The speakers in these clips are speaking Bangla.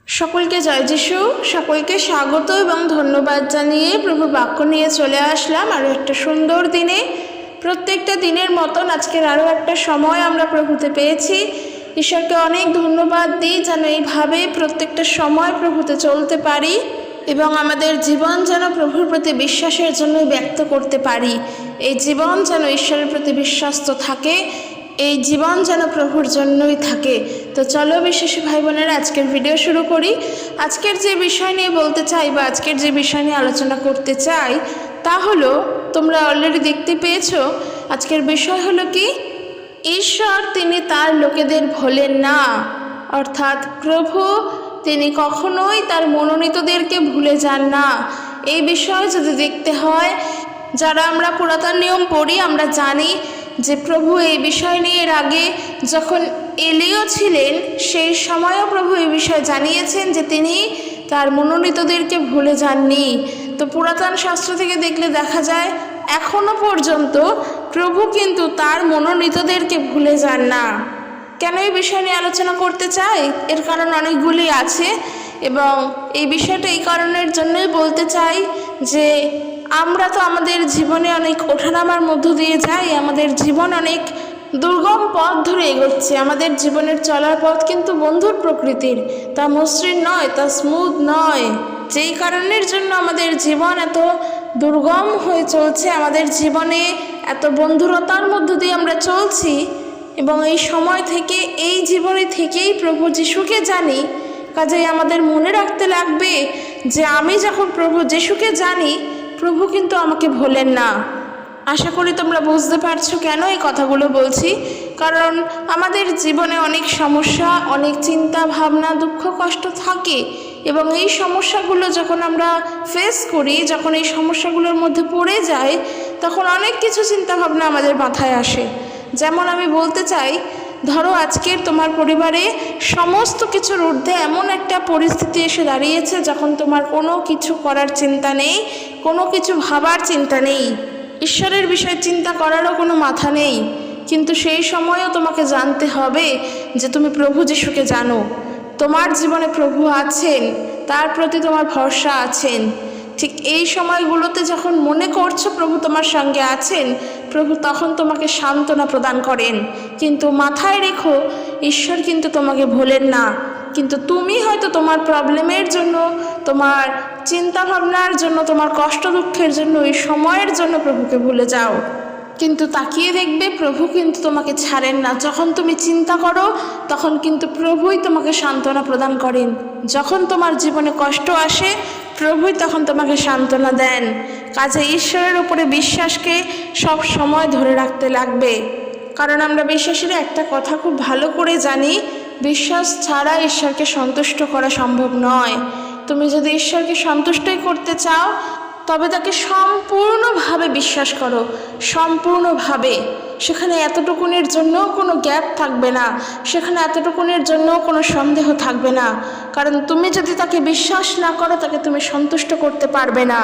সকলকে জয় যিশু, সকলকে স্বাগত এবং ধন্যবাদ জানিয়ে প্রভুর বাক্য নিয়ে চলে আসলাম আরও একটা সুন্দর দিনে। প্রত্যেকটা দিনের মতন আজকের আরও একটা সময় আমরা প্রভুতে পেয়েছি। ঈশ্বরকে অনেক ধন্যবাদ দিই যেন এইভাবে প্রত্যেকটা সময় প্রভুতে চলতে পারি এবং আমাদের জীবন যেন প্রভুর প্রতি বিশ্বাসের জন্য ব্যক্ত করতে পারি। এই জীবন যেন ঈশ্বরের প্রতি বিশ্বস্ত থাকে, এই জীবন যেন প্রভুর জন্যই থাকে। তো চলো বিশ্বাসী ভাই বোনেরা, আজকের ভিডিও শুরু করি। আজকের যে বিষয় নিয়ে বলতে চাই বা আজকের যে বিষয় নিয়ে আলোচনা করতে চাই তা হলো, তোমরা অলরেডি দেখতে পেয়েছো, আজকের বিষয় হলো কি, ঈশ্বর তিনি তার লোকেদের ভোলেন না। অর্থাৎ প্রভু তিনি কখনোই তার মনোনীতদেরকে ভুলে যান না। এই বিষয় যদি দেখতে হয়, যারা আমরা পুরাতন নিয়ম পড়ি আমরা জানি যে প্রভু এই বিষয় নিয়ে এর আগে যখন এলিও ছিলেন সেই সময়ও প্রভু এই বিষয় জানিয়েছেন যে তিনি তার মনোনীতদেরকে ভুলে যাননি। তো পুরাতন শাস্ত্র থেকে দেখলে দেখা যায় এখনো পর্যন্ত প্রভু কিন্তু তার মনোনীতদেরকে ভুলে যান না। কেন এই বিষয় নিয়ে আলোচনা করতে চাই? এর কারণ অনেকগুলি আছে এবং এই বিষয়টা এই কারণের জন্যই বলতে চাই যে আমরা তো আমাদের জীবনে অনেক ওঠানামার মধ্য দিয়ে যাই, আমাদের জীবন অনেক দুর্গম পথ ধরে এগোচ্ছে। আমাদের জীবনের চলার পথ কিন্তু বন্ধুর প্রকৃতির, তা মসৃণ নয়, তা স্মুথ নয়। যেই কারণের জন্য আমাদের জীবন এত দুর্গম হয়ে চলছে, আমাদের জীবনে এত বন্ধুরতার মধ্য দিয়ে আমরা চলছি এবং এই সময় থেকে, এই জীবনে থেকেই প্রভু যিশুকে জানি। কাজেই আমাদের মনে রাখতে লাগবে যে আমি যখন প্রভু যিশুকে জানি, প্রভু কিন্তু আমাকে ভোলেন না। আশা করি তোমরা বুঝতে পারছো কেন এই কথাগুলো বলছি। কারণ আমাদের জীবনে অনেক সমস্যা, অনেক চিন্তা ভাবনা, দুঃখ কষ্ট থাকে এবং এই সমস্যাগুলো যখন আমরা ফেস করি, যখন এই সমস্যাগুলোর মধ্যে পড়ে যাই, তখন অনেক কিছু চিন্তা ভাবনা আমাদের মাথায় আসে। যেমন আমি বলতে চাই, ধরো আজকের তোমার পরিবারে সমস্ত কিছুর ঊর্ধ্বে এমন একটা পরিস্থিতি এসে দাঁড়িয়েছে যখন তোমার কোনো কিছু করার চিন্তা নেই, কোনো কিছু ভাবার চিন্তা নেই, ঈশ্বরের বিষয়ে চিন্তা করারও কোনো মাথা নেই। কিন্তু সেই সময়ও তোমাকে জানতে হবে যে তুমি প্রভু যিশুকে জানো, তোমার জীবনে প্রভু আছেন, তার প্রতি তোমার ভরসা আছেন। ঠিক এই সময়গুলোতে যখন মনে করছো প্রভু তোমার সঙ্গে আছেন, প্রভু তখন তোমাকে সান্ত্বনা প্রদান করেন। কিন্তু মাথায় রেখো, ঈশ্বর কিন্তু তোমাকে ভোলেন না। কিন্তু তুমি হয়তো তোমার প্রবলেমের জন্য, তোমার চিন্তা ভাবনার জন্য, তোমার কষ্ট দুঃখের জন্য, এই সময়ের জন্য প্রভুকে ভুলে যাও। কিন্তু তাকিয়ে দেখবে প্রভু কিন্তু তোমাকে ছাড়েন না। যখন তুমি চিন্তা করো তখন কিন্তু প্রভুই তোমাকে সান্ত্বনা প্রদান করেন। যখন তোমার জীবনে কষ্ট আসে প্রভুই তখন তোমাকে সান্ত্বনা দেন। কাজে ঈশ্বরের উপরে বিশ্বাসকে সব সময় ধরে রাখতে লাগবে। কারণ আমরা বিশ্বাসীরা একটা কথা খুব ভালো করে জানি, বিশ্বাস ছাড়া ঈশ্বরকে সন্তুষ্ট করা সম্ভব নয়। তুমি যদি ঈশ্বরকে সন্তুষ্টই করতে চাও তবে তাকে সম্পূর্ণভাবে বিশ্বাস করো, সম্পূর্ণভাবে। সেখানে এতটুকুনের জন্য কোনো গ্যাপ থাকবে না, সেখানে এতটুকুনের জন্য কোনো সন্দেহ থাকবে না। কারণ তুমি যদি তাকে বিশ্বাস না করো, তাকে তুমি সন্তুষ্ট করতে পারবে না।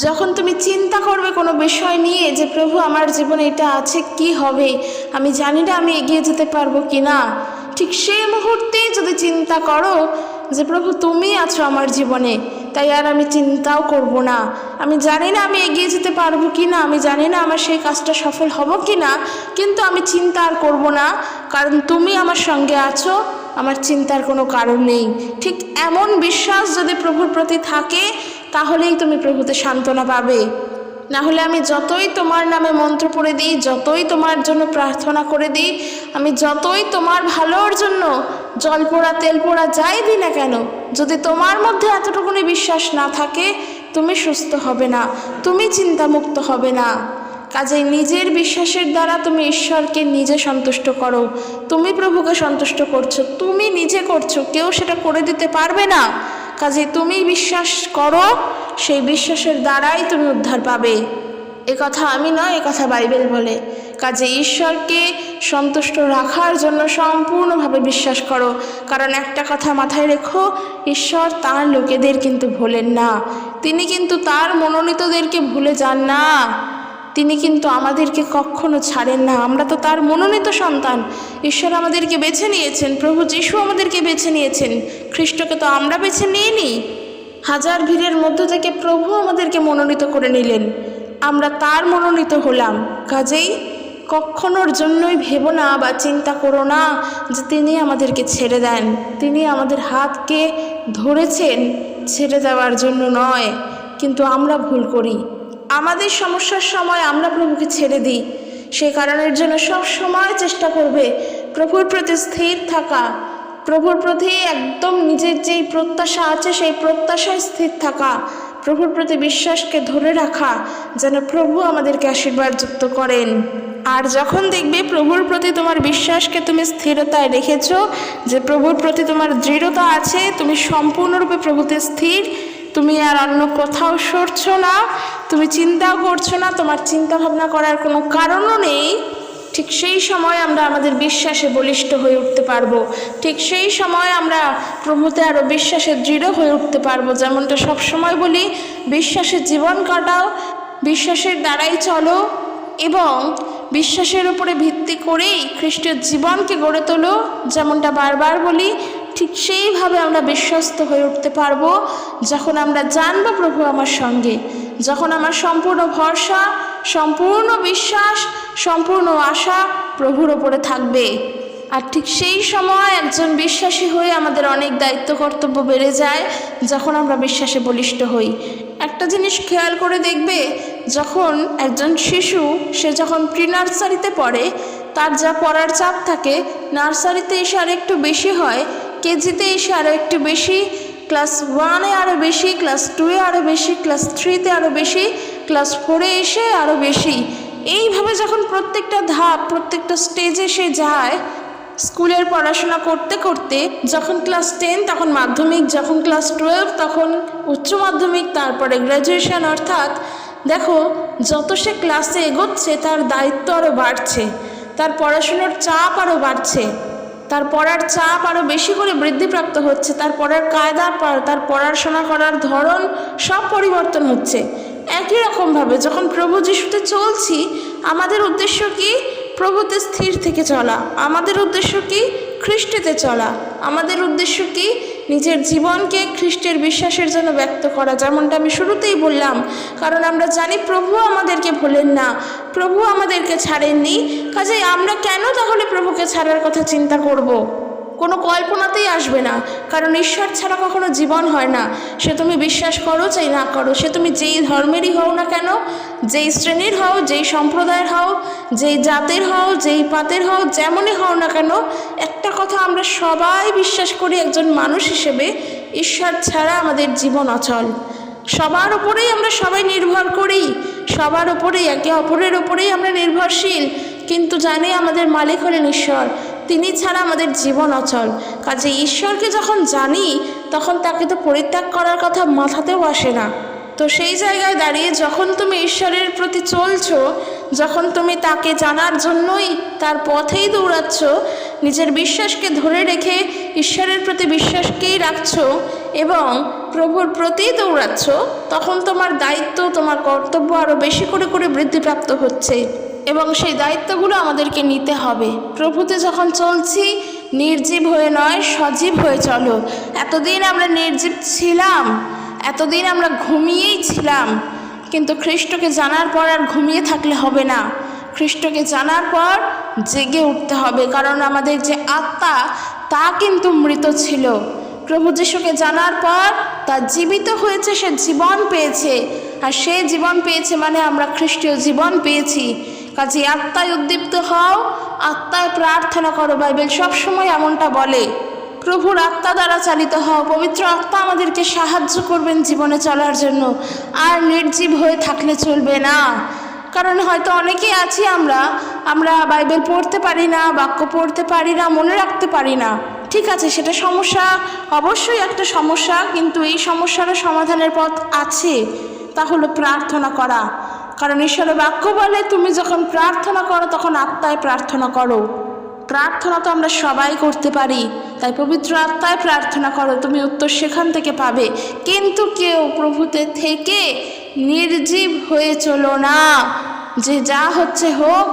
যখন তুমি চিন্তা করবে কোনো বিষয় নিয়ে যে প্রভু আমার জীবনে এটা আছে, কি হবে, আমি জানি না আমি এগিয়ে যেতে পারবো কি না, ঠিক সেই মুহূর্তেই যদি চিন্তা করো যে প্রভু তুমি আছো আমার জীবনে, তাই আর আমি চিন্তাও করব না। আমি জানি না আমি এগিয়ে যেতে পারবো কি না, আমি জানি না আমার সেই কাজটা সফল হব কি না, কিন্তু আমি চিন্তা আর করব না, কারণ তুমি আমার সঙ্গে আছো, আমার চিন্তার কোনো কারণ নেই। ঠিক এমন বিশ্বাস যদি প্রভুর প্রতি থাকে তাহলেই তুমি প্রভুতে সান্ত্বনা পাবে। না হলে আমি যতই তোমার নামে মন্ত্র পড়ে দিই, যতই তোমার জন্য প্রার্থনা করে দিই, আমি যতই তোমার ভালোর জন্য জল পোড়া তেল পোড়া যাই দিই না কেন, যদি তোমার মধ্যে এতটুকুনি বিশ্বাস না থাকে, তুমি সুস্থ হবে না, তুমি চিন্তামুক্ত হবে না। কাজেই নিজের বিশ্বাসের দ্বারা তুমি ঈশ্বরকে নিজে সন্তুষ্ট করো। তুমি প্রভুকে সন্তুষ্ট করছো, তুমি নিজে করছো, কেউ সেটা করে দিতে পারবে না। কাজেই তুমি বিশ্বাস করো, সেই বিশ্বাসের দ্বারাই তুমি উদ্ধার পাবে। কথা আমি নয়, কথা বাইবেল বলে। কাজে ঈশ্বরকে সন্তুষ্ট রাখার জন্য সম্পূর্ণভাবে বিশ্বাস করো। কারণ একটা কথা মাথায় রেখো, ঈশ্বর তার লোকেদের কিন্তু ভোলেন না, তিনি কিন্তু তার মনোনীতদেরকে ভুলে যান না। তিনি কিন্তু আমাদেরকে কখনো ছাড়েন না। আমরা তো তার মনোনীত সন্তান। ঈশ্বর আমাদেরকে বেছে নিয়েছেন, প্রভু যীশু আমাদেরকে বেছে নিয়েছেন, খ্রিস্টকে তো আমরা বেছে নিইনি। হাজার ভিড়ের মধ্য থেকে প্রভু আমাদেরকে মনোনীত করে নিলেন, আমরা তার মনোনীত হলাম। কাজেই কখনোর জন্যই ভেবো না বা চিন্তা করো না যে তিনি আমাদেরকে ছেড়ে দেন। তিনি আমাদের হাতকে ধরেছেন ছেড়ে দেওয়ার জন্য নয়, কিন্তু আমরা ভুল করি। আমাদের সমস্যার সময় আমরা প্রভুকে ছেড়ে দিই। সেই কারণের জন্য সব সময় চেষ্টা করবে প্রভুর প্রতি স্থির থাকা, প্রভুর প্রতি একদম নিজের যেই প্রত্যাশা আছে সেই প্রত্যাশায় স্থির থাকা, প্রভুর প্রতি বিশ্বাসকে ধরে রাখা, যেন প্রভু আমাদেরকে আশীর্বাদযুক্ত করেন। আর যখন দেখবে প্রভুর প্রতি তোমার বিশ্বাসকে তুমি স্থিরতায় রেখেছ, যে প্রভুর প্রতি তোমার দৃঢ়তা আছে, তুমি সম্পূর্ণরূপে প্রভুতে স্থির, তুমি আর অন্য কোথাও সরছো না, তুমি চিন্তাও করছো না, তোমার চিন্তা ভাবনা করার কোনো কারণও নেই, ঠিক সেই সময় আমরা আমাদের বিশ্বাসে বলিষ্ঠ হয়ে উঠতে পারবো। ঠিক সেই সময় আমরা প্রভুতে আরও বিশ্বাসে দৃঢ় হয়ে উঠতে পারবো। যেমনটা সবসময় বলি, বিশ্বাসের জীবন কাটাও, বিশ্বাসের দ্বারাই চলো এবং বিশ্বাসের উপরে ভিত্তি করেই খ্রিস্টের জীবনকে গড়ে তোলো। যেমনটা বারবার বলি, ঠিক সেইভাবে আমরা বিশ্বস্ত হয়ে উঠতে পারবো যখন আমরা জানবো প্রভু আমার সঙ্গে, যখন আমার সম্পূর্ণ ভরসা, সম্পূর্ণ বিশ্বাস, সম্পূর্ণ আশা প্রভুর ওপরে থাকবে। আর ঠিক সেই সময় একজন বিশ্বাসী হয়ে আমাদের অনেক দায়িত্ব কর্তব্য বেড়ে যায় যখন আমরা বিশ্বাসে বলিষ্ঠ হই। একটা জিনিস খেয়াল করে দেখবে, যখন একজন শিশু সে যখন প্রি নার্সারিতে পড়ে, তার যা পড়ার চাপ থাকে, নার্সারিতে এসে আরও একটু বেশি হয়, কেজিতে এসে আরও একটু বেশি, ক্লাস 1-এ আরও বেশি, ক্লাস 2-এ আরও বেশি, ক্লাস 3-তে আরও বেশি, ক্লাস 4-এ এসে আরও বেশি। এইভাবে যখন প্রত্যেকটা ধাপ, প্রত্যেকটা স্টেজে সে যায়, স্কুলের পড়াশোনা করতে করতে যখন ক্লাস 10, তখন মাধ্যমিক, যখন ক্লাস 12, তখন উচ্চ মাধ্যমিক, তারপরে গ্র্যাজুয়েশন। অর্থাৎ দেখো, যত সে ক্লাসে এগোচ্ছে তার দায়িত্ব আরও বাড়ছে, তার পড়াশোনার চাপ আরও বাড়ছে, তার পড়ার চাপ আরও বেশি করে বৃদ্ধিপ্রাপ্ত হচ্ছে, তার পড়ার কায়দা, তার পড়াশোনা করার ধরন সব পরিবর্তন হচ্ছে। একই রকমভাবে যখন প্রভু যিশুতে চলছি, আমাদের উদ্দেশ্য কি? প্রভুতে স্থির থেকে চলা। আমাদের উদ্দেশ্য কি? খ্রিস্টেতে চলা। আমাদের উদ্দেশ্য কি? নিজের জীবনকে খ্রিস্টের বিশ্বাসের জন্য ব্যক্ত করা। যেমনটা আমি শুরুতেই বললাম, কারণ আমরা জানি প্রভু আমাদেরকে ভোলেন না, প্রভু আমাদেরকে ছাড়েননি। কাজেই আমরা কেন তাহলে প্রভুকে ছাড়ার কথা চিন্তা করব? কোনো কল্পনাতেই আসবে না, কারণ ঈশ্বর ছাড়া কখনো জীবন হয় না। সে তুমি বিশ্বাস করো চাই না করো, সে তুমি যেই ধর্মেরই হও না কেন, যেই শ্রেণীর হও, যেই সম্প্রদায়ের হও, যেই জাতের হও, যেই পাতের হও, যেমনই হও না কেন, একটা কথা আমরা সবাই বিশ্বাস করি একজন মানুষ হিসেবে, ঈশ্বর ছাড়া আমাদের জীবন অচল। সবার উপরেই আমরা সবাই নির্ভর করি, সবার উপরেই, একে অপরের উপরেই আমরা নির্ভরশীল, কিন্তু জানি আমাদের মালিক হলেন ঈশ্বর, তিনি ছাড়া আমাদের জীবন অচল। কাজে ঈশ্বরকে যখন জানি, তখন তাকে তো পরিত্যাগ করার কথা মাথাতেও আসে না। তো সেই জায়গায় দাঁড়িয়ে যখন তুমি ঈশ্বরের প্রতি চলছো, যখন তুমি তাকে জানার জন্যই তার পথেই দৌড়াচ্ছ, নিজের বিশ্বাসকে ধরে রেখে ঈশ্বরের প্রতি বিশ্বাসকেই রাখছো এবং প্রভুর প্রতি দৌড়াচ্ছ, তখন তোমার দায়িত্ব, তোমার কর্তব্য আরও বেশি করে করে বৃদ্ধিপ্রাপ্ত হচ্ছে এবং সেই দায়িত্বগুলো আমাদেরকে নিতে হবে। প্রভুতে যখন চলছি, নির্জীব হয়ে নয়, সজীব হয়ে চলো। এতদিন আমরা নির্জীব ছিলাম, এতদিন আমরা ঘুমিয়েই ছিলাম, কিন্তু খ্রিস্টকে জানার পর আর ঘুমিয়ে থাকলে হবে না। খ্রিস্টকে জানার পর জেগে উঠতে হবে, কারণ আমাদের যে আত্মা তা কিন্তু মৃত ছিল। প্রভু যিশুকে জানার পর তা জীবিত হয়েছে, সে জীবন পেয়েছে, আর সে জীবন পেয়েছে মানে আমরা খ্রিস্টীয় জীবন পেয়েছি। কাজে আত্মায় উদ্দীপ্ত হও, আত্মায় প্রার্থনা করো। বাইবেল সবসময় এমনটা বলে, প্রভুর আত্মা দ্বারা চালিত হও। পবিত্র আত্মা আমাদেরকে সাহায্য করবেন জীবনে চলার জন্য। আর নির্জীব হয়ে থাকলে চলবে না, কারণ হয়তো অনেকেই আছি আমরা বাইবেল পড়তে পারি না, বাক্য পড়তে পারি না, মনে রাখতে পারি না। ঠিক আছে, সেটা সমস্যা, অবশ্যই একটা সমস্যা, কিন্তু এই সমস্যারও সমাধানের পথ আছে, তা হলো প্রার্থনা করা। কারণ ঈশ্বরের বাক্য বলে, তুমি যখন প্রার্থনা করো তখন আত্মায় প্রার্থনা করো। প্রার্থনা তো আমরা সবাই করতে পারি, তাই পবিত্র আত্মায় প্রার্থনা করো, তুমি উত্তর সেখান থেকে পাবে। কিন্তু কেউ প্রভুতে থেকে নির্জীব হয়ে চলো না, যে যা হচ্ছে হোক,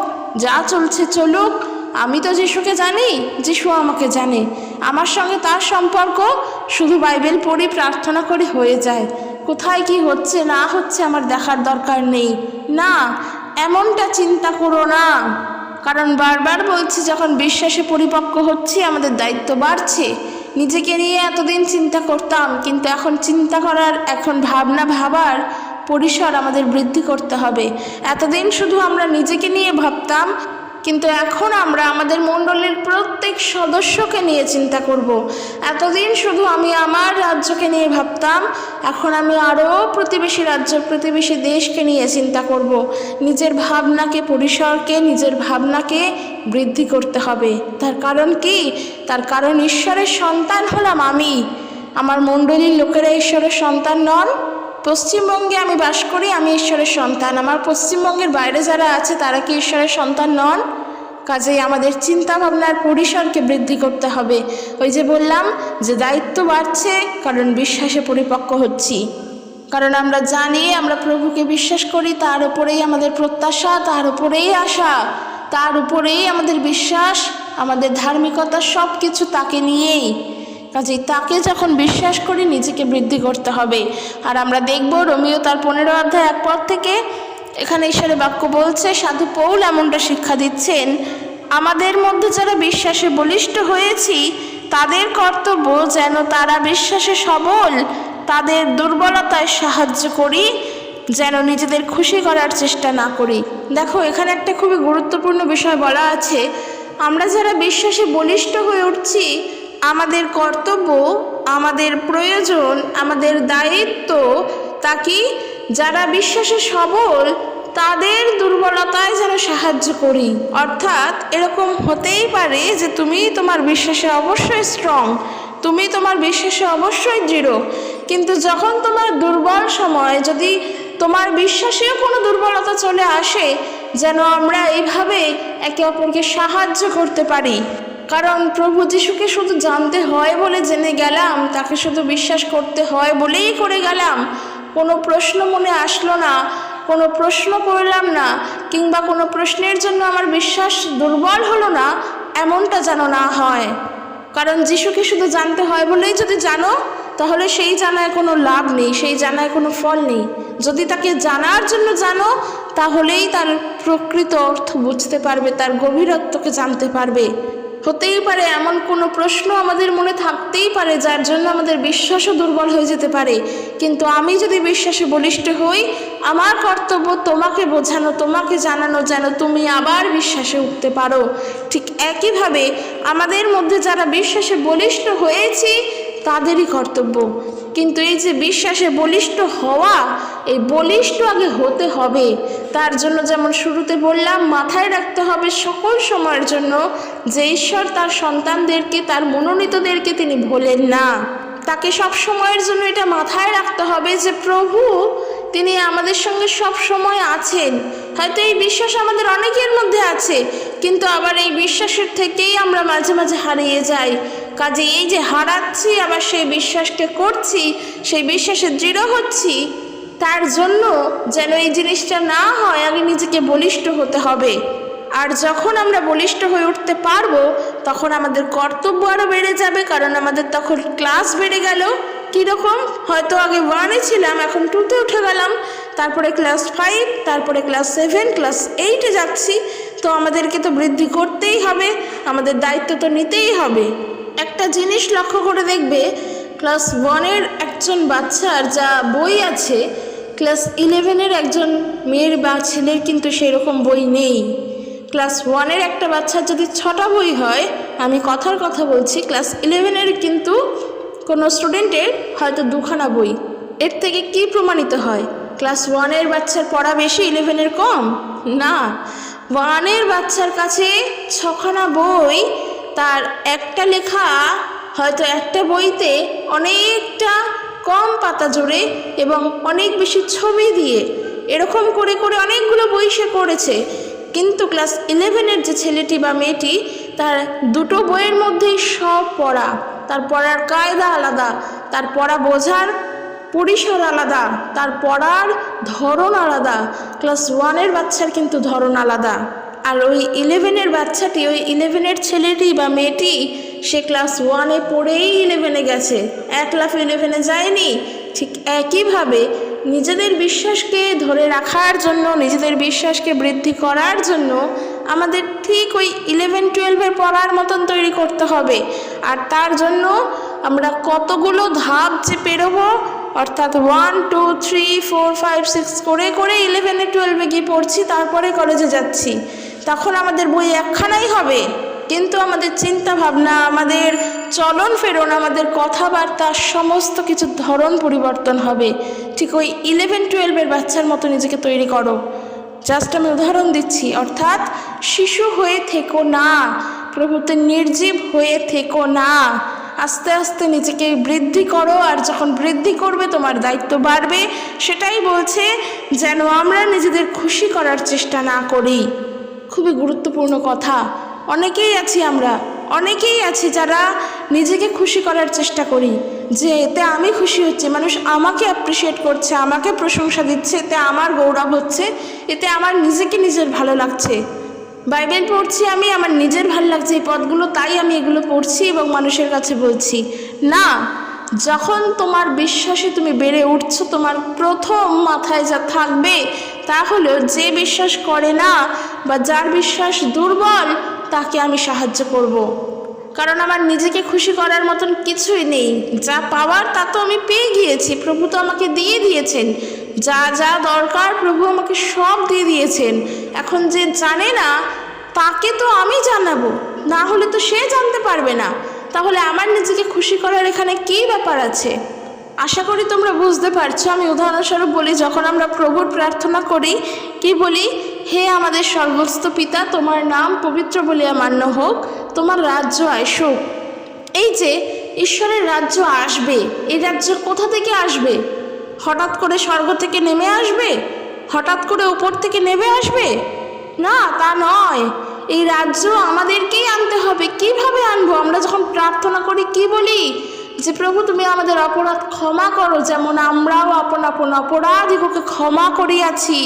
যা চলছে চলুক, আমি তো যিশুকে জানি, যিশু আমাকে জানে। আমার সঙ্গে তার সম্পর্ক শুধু বাইবেল পড়ি, প্রার্থনা করি, হয়ে যায়। কোথায় কি হচ্ছে না হচ্ছে আমার দেখার দরকার নেই। না, এমনটা চিন্তা করো না। কারণ বারবার বলছি, যখন বিশ্বাসে পরিপক্ক হচ্ছি আমাদের দায়িত্ব বাড়ছে। নিজেকে নিয়ে এতদিন চিন্তা করতাম, কিন্তু এখন চিন্তা করার, এখন ভাবনা ভাবার পরিসর আমাদের বৃদ্ধি করতে হবে। এতদিন শুধু আমরা নিজেকে নিয়ে ভাবতাম, কিন্তু এখন আমরা আমাদের মণ্ডলীর প্রত্যেক সদস্যকে নিয়ে চিন্তা করব। এতদিন শুধু আমি আমার রাজ্যকে নিয়ে ভাবতাম, এখন আমি আরও প্রতিবেশী রাজ্য, প্রতিবেশী দেশকে নিয়ে চিন্তা করব। নিজের ভাবনাকে, পরিসরকে, নিজের ভাবনাকে বৃদ্ধি করতে হবে। তার কারণ কি? তার কারণ ঈশ্বরের সন্তান হলাম আমি। আমার মণ্ডলীর লোকেরা ঈশ্বরের সন্তান নন। পশ্চিমবঙ্গে আমি বাস করি, আমি ঈশ্বরের সন্তান। আমার পশ্চিমবঙ্গের বাইরে যারা আছে তারা কি ঈশ্বরের সন্তান নন? কাজেই আমাদের চিন্তা ভাবনার পরিসরকে বৃদ্ধি করতে হবে। ওই যে বললাম যে দায়িত্ব বাড়ছে, কারণ বিশ্বাসে পরিপক্ক হচ্ছি। কারণ আমরা জানি, আমরা প্রভুকে বিশ্বাস করি, তার উপরেই আমাদের প্রত্যাশা, তার উপরেই আশা, তার উপরেই আমাদের বিশ্বাস, আমাদের ধার্মিকতা, সব কিছু তাকে নিয়েই। কাজেই তাকে যখন বিশ্বাস করি, নিজেকে বৃদ্ধি করতে হবে। আর আমরা দেখব রোমিও তার 15 অধ্যায় 1 পদ থেকে এখানে ঈশ্বরের বাক্য বলছে, সাধু পৌল এমনটা শিক্ষা দিচ্ছেন, আমাদের মধ্যে যারা বিশ্বাসে বলিষ্ঠ হয়েছি তাদের কর্তব্য যেন তারা বিশ্বাসে সবল, তাদের দুর্বলতায় সাহায্য করি, যেন নিজেদের খুশি করার চেষ্টা না করি। দেখো, এখানে একটা খুবই গুরুত্বপূর্ণ বিষয় বলা আছে। আমরা যারা বিশ্বাসে বলিষ্ঠ হয়ে উঠছি, আমাদের কর্তব্য, আমাদের প্রয়োজন, আমাদের দায়িত্ব তা কি? যারা বিশ্বাসে সবল তাদের দুর্বলতায় যেন সাহায্য করি। অর্থাৎ এরকম হতেই পারে যে তুমি তোমার বিশ্বাসে অবশ্যই স্ট্রং, তুমি তোমার বিশ্বাসে অবশ্যই দৃঢ়, কিন্তু যখন তোমার দুর্বল সময়, যদি তোমার বিশ্বাসেও কোনো দুর্বলতা চলে আসে, যেন আমরা এইভাবে একে অপরকে সাহায্য করতে পারি। কারণ প্রভু যিশুকে শুধু জানতে হয় বলে জেনে গেলাম, তাকে শুধু বিশ্বাস করতে হয় বলেই করে গেলাম, কোনো প্রশ্ন মনে আসলো না, কোনো প্রশ্ন করলাম না, কিংবা কোনো প্রশ্নের জন্য আমার বিশ্বাস দুর্বল হলো না, এমনটা যেন না হয়। কারণ যিশুকে শুধু জানতে হয় বলেই যদি জানো, তাহলে সেই জানায় কোনো লাভ নেই, সেই জানায় কোনো ফল নেই। যদি তাকে জানার জন্য জানো, তাহলেই তার প্রকৃত অর্থ বুঝতে পারবে, তার গভীরত্বকে জানতে পারবে। হতেই পারে এমন কোনো প্রশ্ন আমাদের মনে থাকতেই পারে যার জন্য আমাদের বিশ্বাসও দুর্বল হয়ে যেতে পারে, কিন্তু আমি যদি বিশ্বাসে বলিষ্ঠ হই, আমার কর্তব্য তোমাকে বোঝানো, তোমাকে জানানো, যেন তুমি আবার বিশ্বাসে উঠতে পারো। ঠিক একইভাবে আমাদের মধ্যে যারা বিশ্বাসে বলিষ্ঠ হয়েছি তাদেরই কর্তব্য। কিন্তু এই যে বিশ্বাসে বলিষ্ঠ হওয়া, এই বলিষ্ঠ আগে হতে হবে। তার জন্য যেমন শুরুতে বললাম, মাথায় রাখতে হবে সকল সময়ের জন্য যে ঈশ্বর তার সন্তানদেরকে, তার মনোনীতদেরকে তিনি ভোলেন না। তাকে সব সময়ের জন্য এটা মাথায় রাখতে হবে যে প্রভু তিনি আমাদের সঙ্গে সব সময় আছেন। হয়তো এই বিশ্বাস আমাদের অনেকের মধ্যে আছে, কিন্তু আবার এই বিশ্বাসের থেকেই আমরা মাঝে মাঝে হারিয়ে যাই। কাজে এই যে হারাচ্ছি, আবার সেই বিশ্বাসকে করছি, সেই বিশ্বাসে দৃঢ় হচ্ছি, তার জন্য যেন এই জিনিসটা না হয়, আগে নিজেকে বলিষ্ঠ হতে হবে। আর যখন আমরা বলিষ্ঠ হয়ে উঠতে পারবো, তখন আমাদের কর্তব্য আরও বেড়ে যাবে, কারণ আমাদের তখন ক্লাস বেড়ে গেল। কীরকম? হয়তো আগে 1-এ ছিলাম, এখন 2-তে উঠে গেলাম, তারপরে ক্লাস 5, তারপরে ক্লাস 7, ক্লাস 8-এ যাচ্ছি। তো আমাদেরকে তো বৃদ্ধি করতেই হবে, আমাদের দায়িত্ব তো নিতেই হবে। একটা জিনিস লক্ষ্য করে দেখবে, ক্লাস 1-এর একজন বাচ্চার যা বই আছে, ক্লাস 11-এর একজন মেয়ের বা ছেলের কিন্তু সেরকম বই নেই। ক্লাস 1-এর একটা বাচ্চার যদি 6টা বই হয়, আমি কথার কথা বলছি, ক্লাস 11-এর কিন্তু কোনো স্টুডেন্টের হয়তো 2খানা বই। এর থেকে কি প্রমাণিত হয়? ক্লাস 1-এর বাচ্চার পড়া বেশি, 11-এর কম? না, 1-এর বাচ্চার কাছে 6খানা বই, তার একটা লেখা হয়তো একটা বইতে অনেকটা কম পাতা জুড়ে এবং অনেক বেশি ছবি দিয়ে, এরকম করে করে অনেকগুলো বই সে করেছে। কিন্তু ক্লাস 11-এর যে ছেলেটি বা মেয়েটি, তার 2টো বইয়ের মধ্যেই সব পড়া, তার পড়ার কায়দা আলাদা, তার পড়া বোঝার পরিসর আলাদা, তার পড়ার ধরন আলাদা। ক্লাস 1-এর বাচ্চার কিন্তু ধরন আলাদা। আর ওই 11-এর বাচ্চাটি, ওই 11-এর ছেলেটি বা মেয়েটি, সে ক্লাস 1-এ পড়েই 11-এ গেছে, 1 লাফে 11-এ যায়নি। ঠিক একইভাবে নিজেদের বিশ্বাসকে ধরে রাখার জন্য, নিজেদের বিশ্বাসকে বৃদ্ধি করার জন্য আমাদের ঠিক ওই 11-12-এর পড়ার মতন তৈরি করতে হবে। আর তার জন্য আমরা কতগুলো ধাপ যে পেরোবো, অর্থাৎ 1 2 3 4 5 6 করে করে 11-এ 12-এ গিয়ে পড়ছি, তারপরে কলেজে যাচ্ছি। তখন আমাদের বই একখানাই হবে, কিন্তু আমাদের চিন্তা ভাবনা, আমাদের চলন ফেরন, আমাদের কথাবার্তা, সমস্ত কিছুর ধরন পরিবর্তন হবে। ঠিক ওই 11-12-এর বাচ্চার মতো নিজেকে তৈরি করো। জাস্ট আমি উদাহরণ দিচ্ছি। অর্থাৎ শিশু হয়ে থেকো না, প্রভুতে নির্জীব হয়ে থেকো না। আস্তে আস্তে নিজেকে বৃদ্ধি করো, আর যখন বৃদ্ধি করবে তোমার দায়িত্ব বাড়বে। সেটাই বলছে যেন আমরা নিজেদের খুশি করার চেষ্টা না করি। খুবই গুরুত্বপূর্ণ কথা। অনেকেই আছি যারা নিজেকে খুশি করার চেষ্টা করি, যে এতে আমি খুশি হচ্ছি, মানুষ আমাকে অ্যাপ্রিসিয়েট করছে, আমাকে প্রশংসা দিচ্ছে, এতে আমার গৌরব হচ্ছে, এতে আমার নিজের ভালো লাগছে। বাইবেল পড়ছি আমি, আমার নিজের ভালো লাগছে এই পদগুলো, তাই আমি এগুলো পড়ছি এবং মানুষের কাছে বলছি। না, যখন তোমার বিশ্বাসে তুমি বেড়ে উঠছো, তোমার প্রথম মাথায় যা থাকবে তা হলো, যে বিশ্বাস করে না বা যার বিশ্বাস দুর্বল তাকে আমি সাহায্য করব। কারণ আমার নিজেকে খুশি করার মতন কিছুই নেই। যা পাওয়ার তা তো আমি পেয়ে গিয়েছি, প্রভু তো আমাকে দিয়ে দিয়েছেন। যা যা দরকার প্রভু আমাকে সব দিয়ে দিয়েছেন। এখন যে জানে না তাকে তো আমি জানাবো, না হলে তো সে জানতে পারবে না। তাহলে আমার নিজেকে খুশি করার এখানে কী ব্যাপার আছে? আশা করি তোমরা বুঝতে পারছো। আমি উদাহরণস্বরূপ বলি, যখন আমরা প্রভুর প্রার্থনা করি, কি বলি? হে আমাদের স্বর্গস্থ পিতা, তোমার নাম পবিত্র বলিয়া মান্য হোক, তোমার রাজ্য আসুক। এই যে ঈশ্বরের রাজ্য আসবে, এই রাজ্য কোথা থেকে আসবে? হঠাৎ করে স্বর্গ থেকে নেমে আসবে? হঠাৎ করে উপর থেকে নেমে আসবে? না, তা নয়। এই রাজ্য আমাদেরকেই আনতে হবে। কিভাবে আনবো? আমরা যখন প্রার্থনা করি কি বলি? যে প্রভু তুমি আমাদের অপরাধ ক্ষমা করো, যেমন আমরাও আপন আপন অপরাধীকে ক্ষমা করিয়াছি।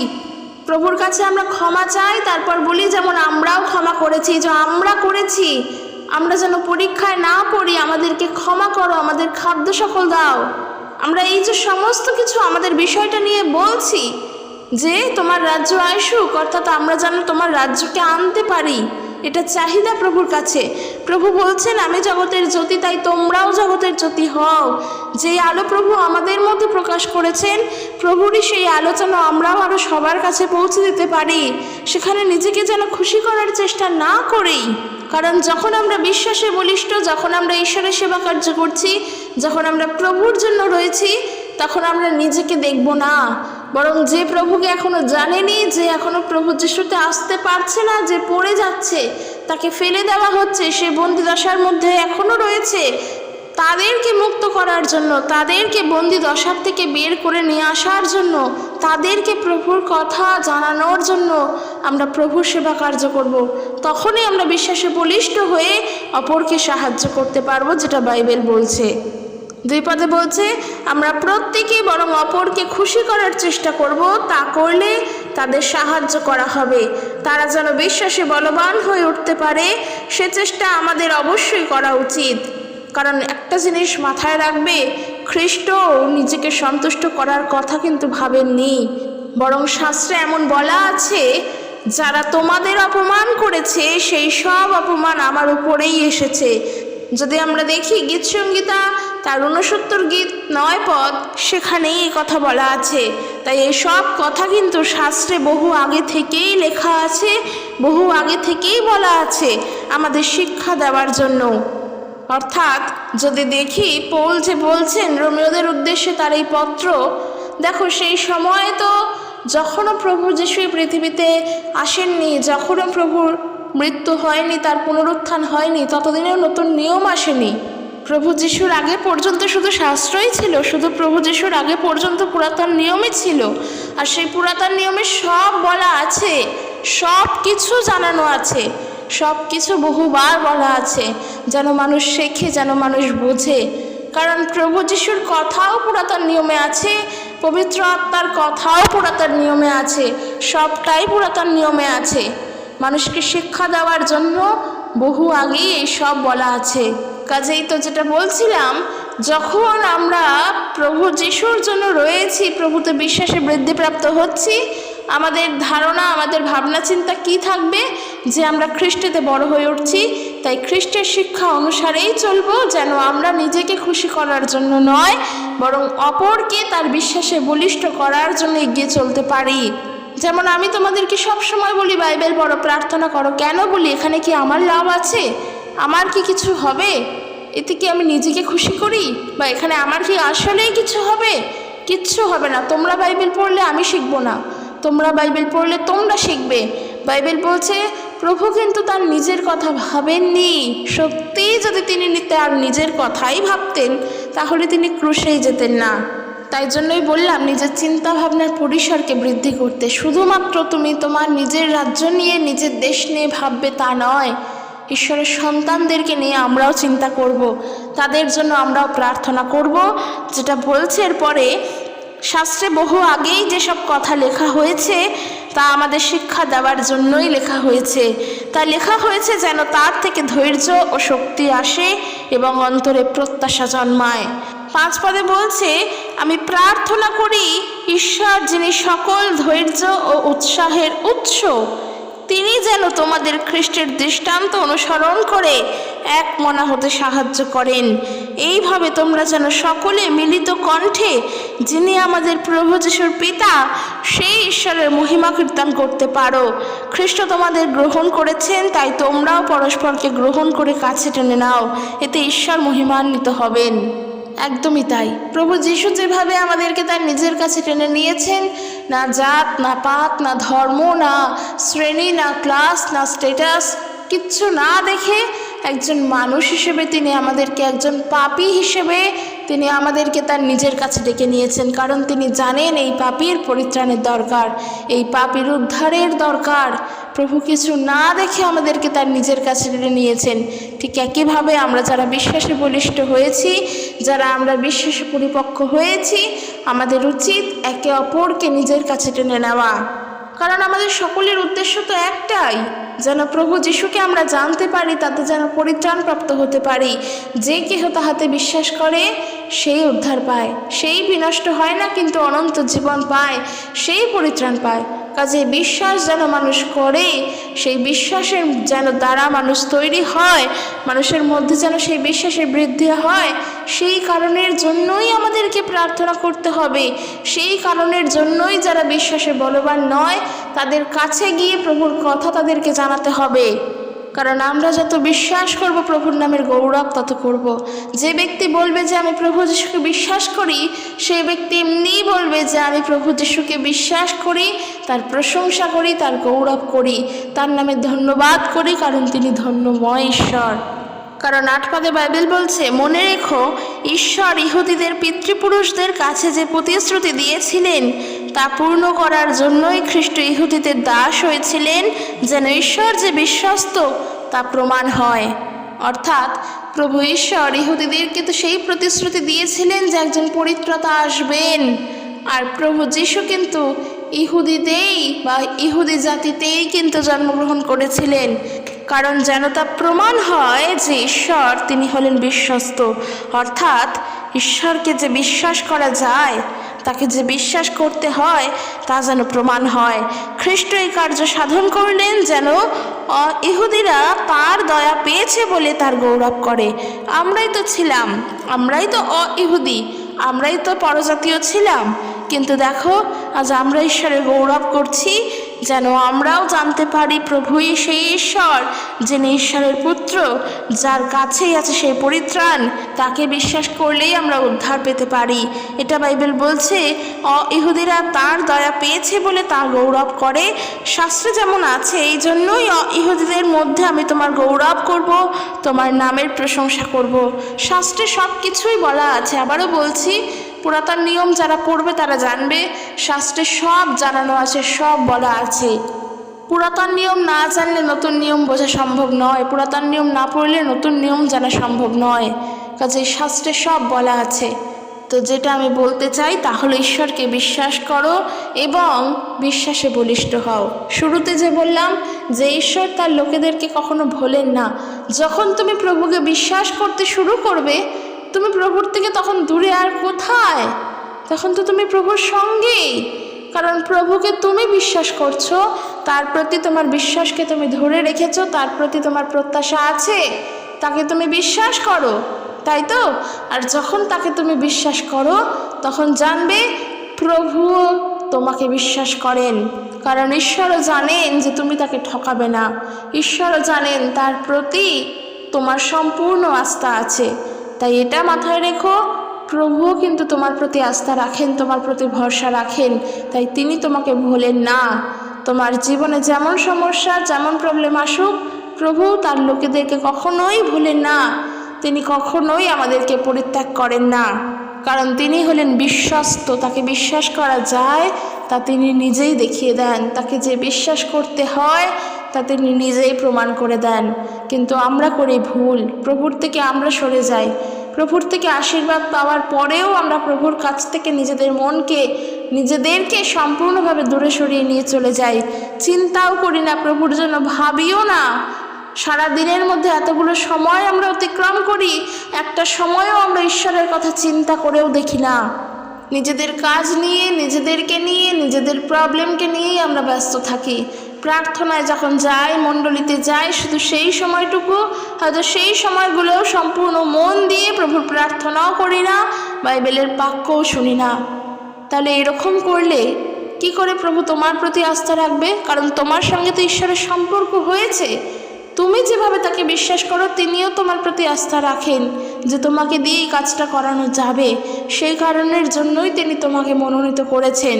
প্রভুর কাছে আমরা ক্ষমা চাই, তারপর বলি যেমন আমরাও ক্ষমা করেছি। যে আমরা করেছি, আমরা যেন পরীক্ষায় না পড়ি, আমাদেরকে ক্ষমা করো, আমাদের খাদ্য সকল দাও। আমরা এই যে সমস্ত কিছু আমাদের বিষয়টা নিয়ে বলছি, যে তোমার রাজ্য আসুক, অর্থাৎ আমরা যেন তোমার রাজ্যকে আনতে পারি, এটা চাহিদা প্রভুর কাছে। প্রভু বলছেন আমি জগতের জ্যোতি, তাই তোমরাও জগতের জ্যোতি হও। যে আলো প্রভু আমাদের মধ্যে প্রকাশ করেছেন, প্রভুরই সেই আলো যেন আমরাও আরও সবার কাছে পৌঁছে দিতে পারি। সেখানে নিজেকে যেন খুশি করার চেষ্টা না করি। কারণ যখন আমরা বিশ্বাসে বলিষ্ঠ, যখন আমরা ঈশ্বরের সেবা কার্য করছি, যখন আমরা প্রভুর জন্য রয়েছি, তখন আমরা নিজেকে দেখব না, বরং যে প্রভুকে এখনো জানেনি, যে এখনো প্রভু যিশুতে আসতে পারছে না, যে পড়ে যাচ্ছে, তাকে ফেলে দেওয়া হচ্ছে, সে বন্দি দশার মধ্যে এখনো রয়েছে, তাদেরকে মুক্ত করার জন্য, তাদেরকে বন্দি দশার থেকে বের করে নিয়ে আসার জন্য, তাদেরকে প্রভুর কথা জানানোর জন্য আমরা প্রভুর সেবা কার্য করব। তখনই আমরা বিশ্বাসে বলিষ্ঠ হয়ে অপরকে সাহায্য করতে পারবো, যেটা বাইবেল বলছে। 2 পদে বলছে আমরা প্রত্যেকে বরং অপরকে খুশি করার চেষ্টা করব, তা করলে তাদের সাহায্য করা হবে। তারা যেন বিশ্বাসে বলবান হয়ে উঠতে পারে, সে চেষ্টা আমাদের অবশ্যই করা উচিত। কারণ একটা জিনিস মাথায় রাখবে, খ্রিস্ট নিজেকে সন্তুষ্ট করার কথা কিন্তু ভাবেননি, বরং শাস্ত্রে এমন বলা আছে, যারা তোমাদের অপমান করেছে সেই সব অপমান আমার উপরেই এসেছে। যদি আমরা দেখি গীতসংগীতা তার 69 গীত 9 পদ, সেখানেই এই কথা বলা আছে। তাই এই সব কথা কিন্তু শাস্ত্রে বহু আগে থেকেই লেখা আছে, বহু আগে থেকেই বলা আছে আমাদের শিক্ষা দেওয়ার জন্য। অর্থাৎ যদি দেখি পৌল যে বলছেন রোমীয়দের উদ্দেশ্যে তার এই পত্র, দেখো সেই সময় তো যখনও প্রভু যিশু পৃথিবীতে আসেননি, যখনও প্রভুর মৃত্যু হয়নি, তার পুনরুত্থান হয়নি, ততদিনেও নতুন নিয়ম আসেনি। প্রভু যিশুর আগে পর্যন্ত শুধু শাস্ত্রই ছিল, শুধু প্রভু যিশুর আগে পর্যন্ত পুরাতন নিয়মই ছিল। আর সেই পুরাতন নিয়মে সব বলা আছে, সব কিছু জানানো আছে, সব কিছু বহুবার বলা আছে, যেন মানুষ শেখে, যেন মানুষ বোঝে। কারণ প্রভু যিশুর কথাও পুরাতন নিয়মে আছে, পবিত্র আত্মার কথাও পুরাতন নিয়মে আছে, সবটাই পুরাতন নিয়মে আছে। মানুষকে শিক্ষা দেওয়ার জন্য বহু আগেই এই সব বলা আছে। কাজেই তো যেটা বলছিলাম, যখন আমরা প্রভু যিশুর জন্য রয়েছি, প্রভুতে বিশ্বাসে বৃদ্ধিপ্রাপ্ত হচ্ছি, আমাদের ধারণা, আমাদের ভাবনা চিন্তা কি থাকবে? যে আমরা খ্রিস্টেতে বড় হয়ে উঠছি, তাই খ্রিস্টের শিক্ষা অনুসারেই চলবো, যেন আমরা নিজেকে খুশি করার জন্য নয়, বরং অপরকে তার বিশ্বাসে বলিষ্ঠ করার জন্য এগিয়ে চলতে পারি। যেমন আমি তোমাদেরকে সব সময় বলি, বাইবেল পড়ো, প্রার্থনা করো। কেন বলি? এখানে কি আমার লাভ আছে? আমার কি কিছু হবে? এতে কি আমি নিজেকে খুশি করি? বা এখানে আমার কি আসলেই কিছু হবে? কিচ্ছু হবে না। তোমরা বাইবেল পড়লে আমি শিখবো না, তোমরা বাইবেল পড়লে তোমরা শিখবে। বাইবেল বলছে প্রভু কিন্তু তার নিজের কথা ভাবেননি। সত্যিই যদি তিনি তার নিজের কথাই ভাবতেন, তাহলে তিনি ক্রুশেই যেতেন না। তাই জন্যই বললাম, নিজের চিন্তা ভাবনার পরিসরকে বৃদ্ধি করতে। শুধুমাত্র তুমি তোমার নিজের রাজ্য নিয়ে, নিজের দেশ নিয়ে ভাববে তা নয়। ঈশ্বরের সন্তানদেরকে নিয়ে আমরাও চিন্তা করব, তাদের জন্য আমরাও প্রার্থনা করব। যেটা বলছে এরপরে, শাস্ত্রে বহু আগেই যেসব কথা লেখা হয়েছে তা আমাদের শিক্ষা দেওয়ার জন্যই লেখা হয়েছে। তা লেখা হয়েছে যেন তার থেকে ধৈর্য ও শক্তি আসে এবং অন্তরে প্রত্যাশা জন্মায়। 5 পদে বলছে, আমি প্রার্থনা করি ঈশ্বর যিনি সকল ধৈর্য ও উৎসাহের উৎস, তিনি যেন তোমাদের খ্রিস্টের দৃষ্টান্ত অনুসরণ করে এক মনা হতে সাহায্য করেন। এইভাবে তোমরা যেন সকলে মিলিত কণ্ঠে, যিনি আমাদের প্রভু যিশুর পিতা, সেই ঈশ্বরের মহিমা কীর্তন করতে পারো। খ্রিস্ট তোমাদের গ্রহণ করেছেন, তাই তোমরাও পরস্পরকে গ্রহণ করে কাছে টেনে নাও, এতে ঈশ্বর মহিমান্বিত হবেন। একদমই তাই। প্রভু যিশু যেভাবে আমাদেরকে তার নিজের কাছে টেনে নিয়েছেন, না জাত, না পাত, না ধর্ম, না শ্রেণী, না ক্লাস, না স্ট্যাটাস, কিচ্ছু না দেখে একজন মানুষ হিসেবে তিনি আমাদেরকে, একজন পাপী হিসেবে তিনি আমাদেরকে তার নিজের কাছে ডেকে নিয়েছেন। কারণ তিনি জানেন এই পাপীর পরিত্রাণের দরকার, এই পাপীর উদ্ধারের দরকার। প্রভু কিছু না দেখে আমাদেরকে তার নিজের কাছে টেনে নিয়েছেন। ঠিক একইভাবে আমরা যারা বিশ্বাসে বলিষ্ঠ হয়েছি, যারা আমরা বিশ্বাসে পরিপক্ক হয়েছি, আমাদের উচিত একে অপরকে নিজের কাছে টেনে নেওয়া। কারণ আমাদের সকলের উদ্দেশ্য তো একটাই, যেন প্রভু যিশুকে আমরা জানতে পারি, তাতে যেন পরিত্রাণ প্রাপ্ত হতে পারি। যে কেহ তাহাতে বিশ্বাস করে সেই উদ্ধার পায়, সেই বিনষ্ট হয় না কিন্তু অনন্ত জীবন পায়, সেই পরিত্রাণ পায়। কাজে বিশ্বাস যেন মানুষ করে, সেই বিশ্বাসের যেন দ্বারা মানুষ তৈরি হয়, মানুষের মধ্যে যেন সেই বিশ্বাসের বৃদ্ধি হয়, সেই কারণের জন্যই আমাদেরকে প্রার্থনা করতে হবে। সেই কারণের জন্যই যারা বিশ্বাসে বলবান নয়, তাদের কাছে গিয়ে প্রভুর কথা তাদেরকে জানাতে হবে। কারণ আমরা যত বিশ্বাস করব, প্রভুর নামের গৌরব তত করব। যে ব্যক্তি বলবে যে আমি প্রভু যিশুকে বিশ্বাস করি, সেই ব্যক্তি এমনিই বলবে যে আমি প্রভু যিশুকে বিশ্বাস করি, তার প্রশংসা করি, তার গৌরব করি, তার নামে ধন্যবাদ করি, কারণ তিনি ধন্যময় ঈশ্বর। কারণ 8 পদে বাইবেল বলছে, মনে রেখো ঈশ্বর ইহুদিদের পিতৃপুরুষদের কাছে যে প্রতিশ্রুতি দিয়েছিলেন তা পূর্ণ করার জন্যই খ্রিস্ট ইহুদিদের দাস হয়েছিলেন, যেন ঈশ্বর যে বিশ্বস্ত তা প্রমাণ হয়। অর্থাৎ প্রভু ঈশ্বর ইহুদিদেরকে তো সেই প্রতিশ্রুতি দিয়েছিলেন যে একজন পরিত্রাতা আসবেন, আর প্রভু যিশু কিন্তু ইহুদিতেই বা ইহুদি জাতিতেই কিন্তু জন্মগ্রহণ করেছিলেন। কারণ যেন তা প্রমাণ হয় যে ঈশ্বর তিনি হলেন বিশ্বস্ত। অর্থাৎ ঈশ্বরকে যে বিশ্বাস করা যায়, তাকে যে বিশ্বাস করতে হয়, তা যেন প্রমাণ হয়। খ্রিস্ট এই কার্য সাধন করলেন যেন ইহুদিরা তার দয়া পেয়েছে বলে তার গৌরব করে। আমরাই তো ছিলাম, আমরাই তো ইহুদি, আমরাই তো পরজাতীয় ছিলাম, কিন্তু দেখো আজ আমরা ঈশ্বরের গৌরব করছি, যেন আমরাও জানতে পারি প্রভুই সেই ঈশ্বর, যিনি ঈশ্বরের পুত্র, যার কাছেই আছে সেই পরিত্রাণ। তাকে বিশ্বাস করলেই আমরা উদ্ধার পেতে পারি। এটা বাইবেল বলছে ইহুদিরা তার দয়া পেয়েছে বলে তার গৌরব করে। শাস্ত্রে যেমন আছে, এই জন্যই ইহুদিদের মধ্যে আমি তোমার গৌরব করব, তোমার নামের প্রশংসা করব। শাস্ত্রে সব কিছুই বলা আছে। আবারও বলছি, পুরাতন নিয়ম যারা পড়বে তারা জানবে, শাস্ত্রে সব জানানো আছে, সব বলা আছে। পুরাতন নিয়ম না জানলে নতুন নিয়ম বোঝা সম্ভব নয়, পুরাতন নিয়ম না পড়লে নতুন নিয়ম জানা সম্ভব নয়। কাজেই শাস্ত্রে সব বলা আছে। তো যেটা আমি বলতে চাই তা হলো ঈশ্বরকে বিশ্বাস করো এবং বিশ্বাসে বলিষ্ঠ হও। শুরুতে যে বললাম যে ঈশ্বর তার লোকেদেরকে কখনো ভোলেন না। যখন তুমি প্রভুকে বিশ্বাস করতে শুরু করবে, তুমি প্রভুর থেকে তখন দূরে আর কোথায়? তখন তো তুমি প্রভুর সঙ্গেই। কারণ প্রভুকে তুমি বিশ্বাস করছো, তার প্রতি তোমার বিশ্বাসকে তুমি ধরে রেখেছো, তার প্রতি তোমার প্রত্যাশা আছে, তাকে তুমি বিশ্বাস করো, তাই তো? আর যখন তাকে তুমি বিশ্বাস করো তখন জানবে প্রভুও তোমাকে বিশ্বাস করেন। কারণ ঈশ্বরও জানেন যে তুমি তাকে ঠকাবে না। ঈশ্বরও জানেন তার প্রতি তোমার সম্পূর্ণ আস্থা আছে। তাই এটা মাথায় রেখো, প্রভুও কিন্তু তোমার প্রতি আস্থা রাখেন, তোমার প্রতি ভরসা রাখেন। তাই তিনি তোমাকে ভোলেন না। তোমার জীবনে যেমন সমস্যা, যেমন প্রবলেম আসুক, প্রভু তার লোকেদেরকে কখনোই ভোলেন না। তিনি কখনোই আমাদেরকে পরিত্যাগ করেন না। কারণ তিনি হলেন বিশ্বস্ত। তাকে বিশ্বাস করা যায় তা তিনি নিজেই দেখিয়ে দেন। তাকে যে বিশ্বাস করতে হয় তা তিনি নিজেই প্রমাণ করে দেন। কিন্তু আমরা করি ভুল, প্রভুর থেকে আমরা সরে যাই। প্রভুর থেকে আশীর্বাদ পাওয়ার পরেও আমরা প্রভুর কাছ থেকে নিজেদেরকে সম্পূর্ণভাবে দূরে সরিয়ে নিয়ে চলে যাই। চিন্তাও করি না প্রভুর জন্য, ভাবিও না। সারা দিনের মধ্যে এতগুলো সময় আমরা অতিক্রম করি, একটা সময়ও আমরা ঈশ্বরের কথা চিন্তা করেও দেখি না। নিজেদের কাজ নিয়ে, নিজেদেরকে নিয়ে, নিজেদের প্রবলেমকে নিয়েই আমরা ব্যস্ত থাকি। প্রার্থনায় যখন যাই, মণ্ডলীতে যাই, শুধু সেই সময়টুকু, হয়তো সেই সময়গুলোও সম্পূর্ণ মন দিয়ে প্রভুর প্রার্থনাও করি না, বাইবেলের বাক্যও শুনি না। তাহলে এরকম করলে কি করে প্রভু তোমার প্রতি আস্থা রাখবে? কারণ তোমার সঙ্গে তো ঈশ্বরের সম্পর্ক হয়েছে। তুমি যেভাবে তাকে বিশ্বাস করো, তিনিও তোমার প্রতি আস্থা রাখেন যে তোমাকে দিয়ে এই কাজটা করানো যাবে। সেই কারণের জন্যই তিনি তোমাকে মনোনীত করেছেন।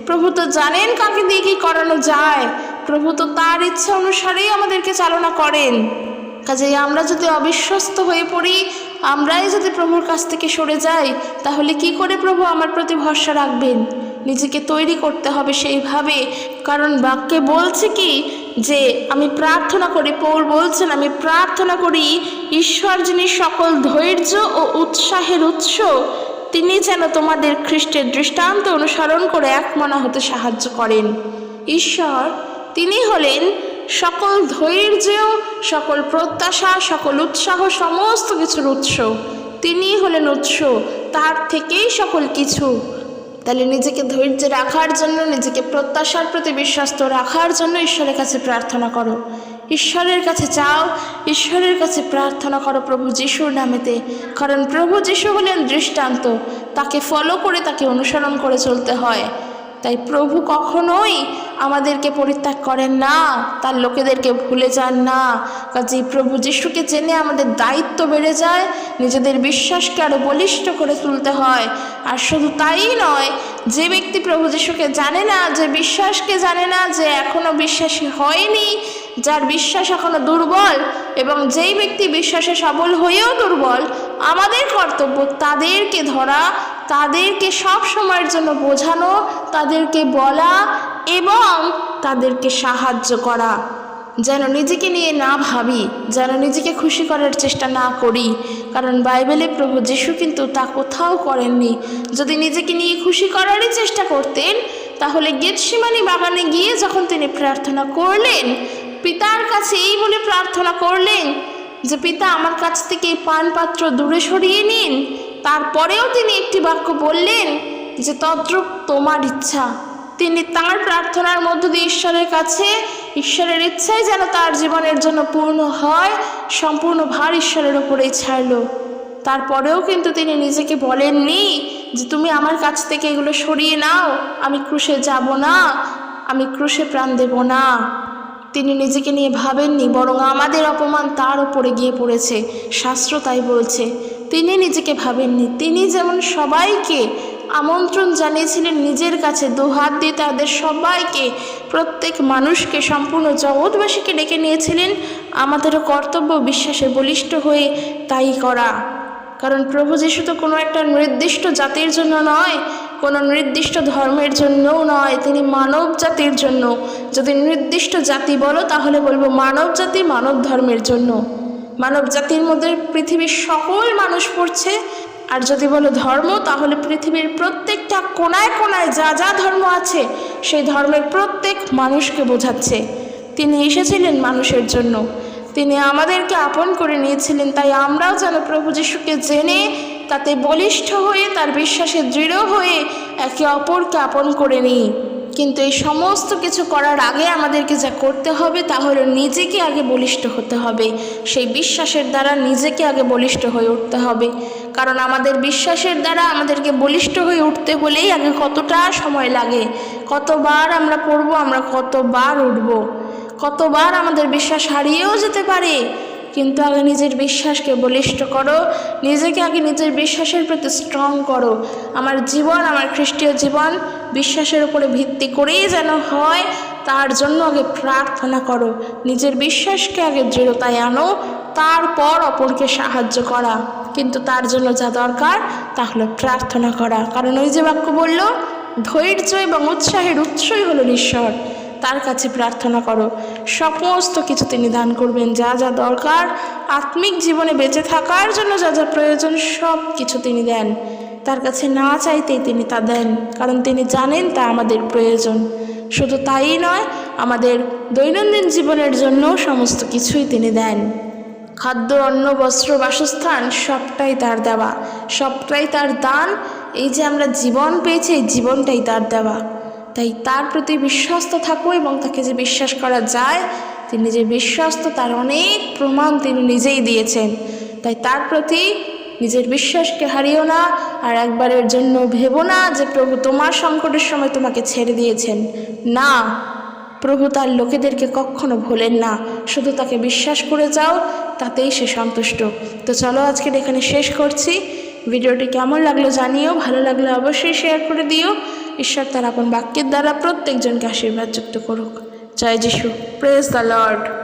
প্রভু তো জানেন কাকে দিয়ে কি করানো যায়। প্রভু তো তার ইচ্ছা অনুসারেই আমাদেরকে চালনা করেন। কাজেই আমরা যদি অবিশ্বস্ত হয়ে পড়ি, আমরাই যদি প্রভুর কাছ থেকে সরে যাই, তাহলে কি করে প্রভু আমার প্রতি ভরসা রাখবেন? নিজেকে তৈরি করতে হবে সেইভাবে। কারণ বাক্যে বলছে কি যে আমি প্রার্থনা করি, পৌল বলছেন আমি প্রার্থনা করি ঈশ্বর যিনি সকল ধৈর্য ও উৎসাহের উৎস, তিনি যেন তোমাদের খ্রিস্টের দৃষ্টান্ত অনুসরণ করে একমনা হতে সাহায্য করেন। ঈশ্বর তিনি হলেন সকল ধৈর্য, সকল প্রত্যাশা, সকল উৎসাহ, সমস্ত কিছুর উৎস। তিনি হলেন উৎস, তার থেকেই সকল কিছু। তাহলে নিজেকে ধৈর্যে রাখার জন্য, নিজেকে প্রত্যাশার প্রতি বিশ্বস্ত রাখার জন্য ঈশ্বরের কাছে প্রার্থনা করো, ঈশ্বরের কাছে চাও, ঈশ্বরের কাছে প্রার্থনা করো প্রভু যিশুর নামেতে। কারণ প্রভু যিশু হলেন দৃষ্টান্ত, তাকে ফলো করে, তাকে অনুসরণ করে চলতে হয়। তাই প্রভু কখনোই আমাদেরকে পরিত্যাগ করেন না, তার লোকেদেরকে ভুলে যান না। কাজেই প্রভু যিশুকে জেনে আমাদের দায়িত্ব বেড়ে যায়, নিজেদের বিশ্বাসকে আরও বলিষ্ঠ করে তুলতে হয়। আর শুধু তাই নয়, যে ব্যক্তি প্রভু যিশুকে জানে না, যে বিশ্বাসকে জানে না, যে এখনও বিশ্বাসী হয়নি, যার বিশ্বাস এখনও দুর্বল, এবং যেই ব্যক্তি বিশ্বাসে সবল হয়েও দুর্বল, আমাদের কর্তব্য তাদেরকে ধরা, তাদেরকে সব সময়ের জন্য বোঝানো, তাদেরকে বলা এবং তাদেরকে সাহায্য করা, যেন নিজেকে নিয়ে না ভাবি, যেন নিজেকে খুশি করার চেষ্টা না করি। কারণ বাইবেলে প্রভু যিশু কিন্তু তা কোথাও করেননি। যদি নিজেকে নিয়ে খুশি করারই চেষ্টা করতেন, তাহলে গেতসেমানি বাগানে গিয়ে যখন তিনি প্রার্থনা করলেন, পিতার কাছে এই বলে প্রার্থনা করলেন যে পিতা আমার কাছ থেকে এই পানপাত্র দূরে সরিয়ে নিন, তারপরেও তিনি একটি বাক্য বললেন যে তদ্রূপ তোমার ইচ্ছা। তিনি তাঁর প্রার্থনার মধ্য দিয়ে ঈশ্বরের কাছে, ঈশ্বরের ইচ্ছাই যেন তার জীবনের জন্য পূর্ণ হয়, সম্পূর্ণ ভার ঈশ্বরের ওপরেই ছাড়ল। তারপরেও কিন্তু তিনি নিজেকে বলেননি যে তুমি আমার কাছ থেকে এগুলো সরিয়ে নাও, আমি ক্রুশে যাব না, আমি ক্রুশে প্রাণ দেব না। তিনি নিজেকে নিয়ে ভাবেননি, বরং আমাদের অপমান তার উপরে গিয়ে পড়েছে, শাস্ত্র তাই বলছে। তিনি নিজেকে ভাবেননি। তিনি যেমন সবাইকে আমন্ত্রণ জানিয়েছিলেন নিজের কাছে, দুহাত দিয়ে তাদের সবাইকে, প্রত্যেক মানুষকে, সম্পূর্ণ জগৎবাসীকে ডেকে নিয়েছিলেন, আমাদেরও কর্তব্য বিশ্বাসে বলিষ্ঠ হয়ে তাই করা। কারণ প্রভু যিশু তো কোনো একটা নির্দিষ্ট জাতির জন্য নয়, কোনো নির্দিষ্ট ধর্মের জন্যও নয়, তিনি মানব জাতির জন্য। যদি নির্দিষ্ট জাতি বলো তাহলে বলবো মানব জাতি, মানব ধর্মের জন্য। মানব জাতির মধ্যে পৃথিবীর সকল মানুষ পড়ছে। আর যদি বলো ধর্ম, তাহলে পৃথিবীর প্রত্যেকটা কোনায় কোনায় যা যা ধর্ম আছে সেই ধর্মের প্রত্যেক মানুষকে বোঝাচ্ছে। তিনি এসেছিলেন মানুষের জন্য, তিনি আমাদেরকে আপন করে নিয়েছিলেন। তাই আমরাও যেন প্রভু যিশুকে জেনে তাতে বলিষ্ঠ হয়ে, তার বিশ্বাসে দৃঢ় হয়ে একে অপরকে আপন করে নিই। কিন্তু এই সমস্ত কিছু করার আগে আমাদেরকে যা করতে হবে তা হলো নিজেকে আগে বলিষ্ঠ হতে হবে। সেই বিশ্বাসের দ্বারা নিজেকে আগে বলিষ্ঠ হয়ে উঠতে হবে। কারণ আমাদের বিশ্বাসের দ্বারা আমাদেরকে বলিষ্ঠ হয়ে উঠতে হলেই আগে কতটা সময় লাগে, কতবার আমরা পড়ব, আমরা কতবার উঠব, কতবার আমাদের বিশ্বাস হারিয়েও যেতে পারে। কিন্তু আগে নিজের বিশ্বাসকে বলিষ্ঠ করো, নিজেকে আগে নিজের বিশ্বাসের প্রতি স্ট্রং করো। আমার জীবন, আমার খ্রিস্টীয় জীবন বিশ্বাসের উপরে ভিত্তি করেই যেন হয়, তার জন্য আগে প্রার্থনা করো। নিজের বিশ্বাসকে আগে দৃঢ়তায় আনো, তারপর অপরকে সাহায্য করা। কিন্তু তার জন্য যা দরকার তা হলো প্রার্থনা করা। কারণ ওই যে বাক্য বলল, ধৈর্য এবং উৎসাহের উৎসই হলো ঈশ্বর। তার কাছে প্রার্থনা করো, সমস্ত কিছু তিনি দান করবেন। যা যা দরকার, আত্মিক জীবনে বেঁচে থাকার জন্য যা যা প্রয়োজন, সব কিছু তিনি দেন। তার কাছে না চাইতেই তিনি তা দেন, কারণ তিনি জানেন তা আমাদের প্রয়োজন। শুধু তাই নয়, আমাদের দৈনন্দিন জীবনের জন্য সমস্ত কিছুই তিনি দেন। খাদ্য, অন্ন, বস্ত্র, বাসস্থান সবটাই তার দেওয়া, সবটাই তার দান। এই যে আমরা জীবন পেয়েছি, এই জীবনটাই তার দেওয়া। তাই তার প্রতি বিশ্বস্ত থাকো, এবং তাকে যে বিশ্বাস করা যায়, তিনি যে বিশ্বস্ত তার অনেক প্রমাণ তিনি নিজেই দিয়েছেন। তাই তার প্রতি নিজের বিশ্বাসকে হারিও না। আর একবারের জন্য ভেবো না যে প্রভু তোমার সংকটের সময় তোমাকে ছেড়ে দিয়েছেন। না, প্রভু তার লোকেদেরকে কখনো ভোলেন না। শুধু তাকে বিশ্বাস করে যাও, তাতেই সে সন্তুষ্ট। তো চলো আজকে এখানে শেষ করছি। ভিডিওটি কেমন লাগলো জানিও, ভালো লাগলে অবশ্যই শেয়ার করে দিও। ঈশ্বর তার আপন বাক্যের দ্বারা প্রত্যেকজনকে আশীর্বাদ যুক্ত করুক। জয় যিশু, প্রেজ দ্য লর্ড।